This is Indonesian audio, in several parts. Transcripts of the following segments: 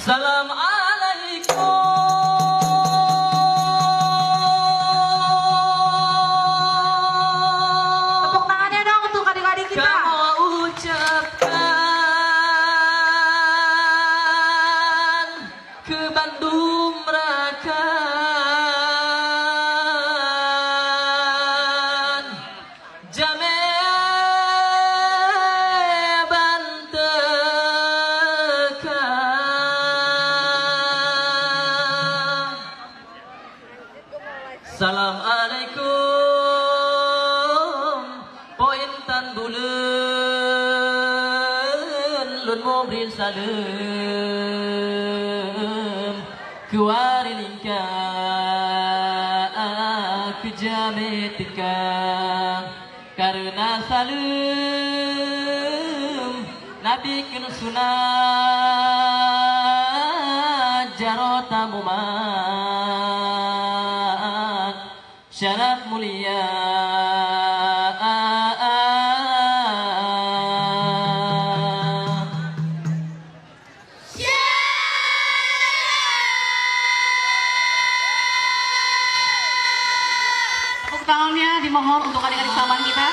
Tepuk tangannya dong untuk adik-adik kita. Kau ucapkan ke Bandung Merakan Jame Bantekan. Assalamualaikum Pointan bulan Lun mau beri salam Kuari lingka Aku jamet tingkang Karena salam Nabi kena sunat Jarota mumat Syaraf mulia Tepuk tangannya dimohon untuk adik-adik saman kita.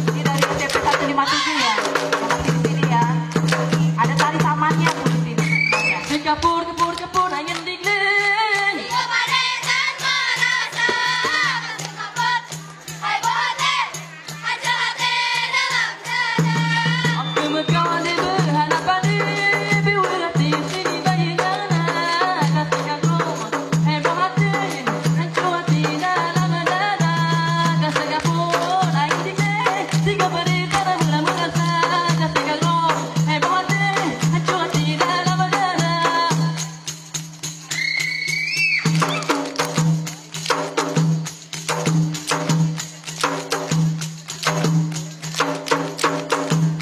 Ini dari SCP 157 ya. Masih di sini ya. Ada tali samannya tuh di sini. Kapur kapur kapur angin dingin Aku mengkawali berhadapan Biwulat di sini bayangana Kasih kagum Heboh hati Hancur hati dalam dada Kasih kapur angin dingin Tiga berita dan mula merasa Kasih kagum Heboh hati Hancur hati dalam dada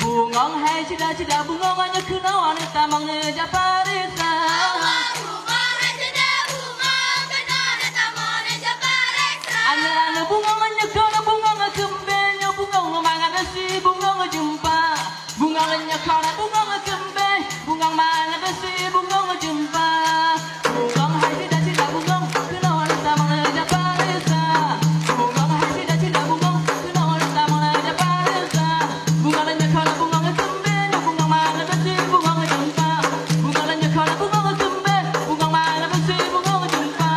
Bungong hai cida-cida bungong hanya kena wanita mengejar parisa Ane-ane bungong hanya kena bungong kembenya bungong mangan si bungong jumpa Bungong hanya kena bungong kembe bungong mangan si bungong jumpa Bungong hai cida-cida bungong kena wanita mengejar parisa Bungong hai cida-cida bungong kena wanita mengejar parisa Bungong hanya kena bungong kembenya bungong mangan si bungong jumpa Bungong hanya kena bungong kembe bungong mangan si bungong jumpa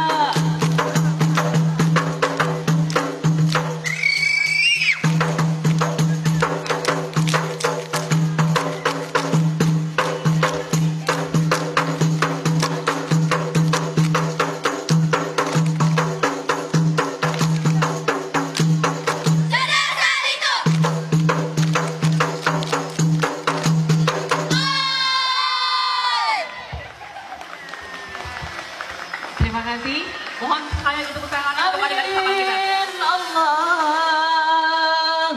Terima kasih. Mohon sekali tepuk tangan untuk adik-adik saman kita. Amin Allah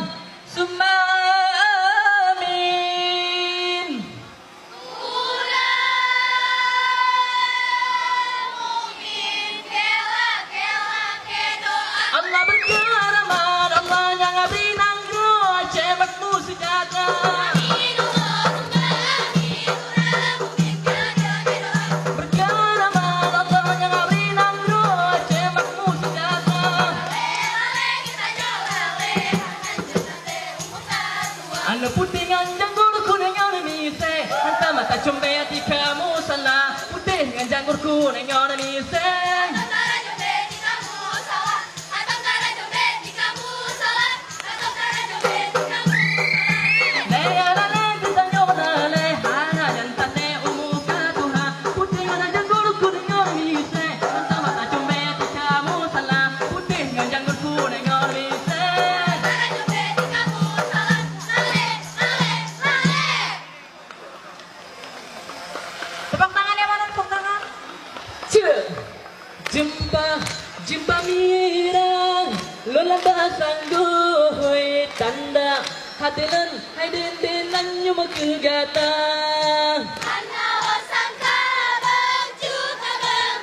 Summa amin Allah berkeramat Allah yang abdi nanggo cebakmu sejata Berkeramat Allah yang abdi nanggo cebakmu sejata Anu putih nganjang guru kuning yang mise Hanta mata combe hati kamu salah Putih nganjang guru kuning yang mise Tepuk tangan ya, mana tepuk tangan? Jumpa jumpa mirang lola basang goy tanda hatilan hai den nyuma kegata Ana wasangka bang juga bang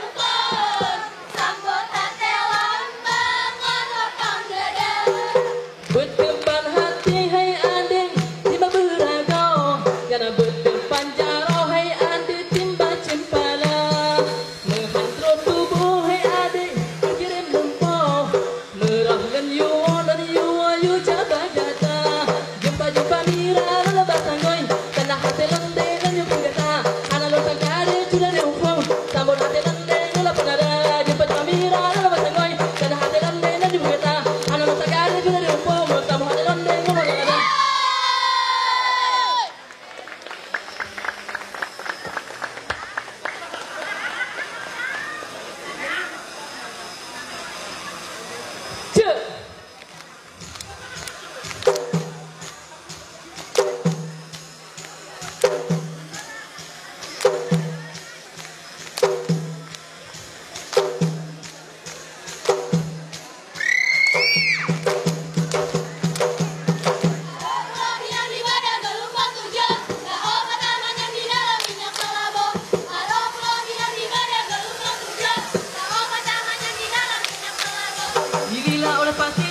pasti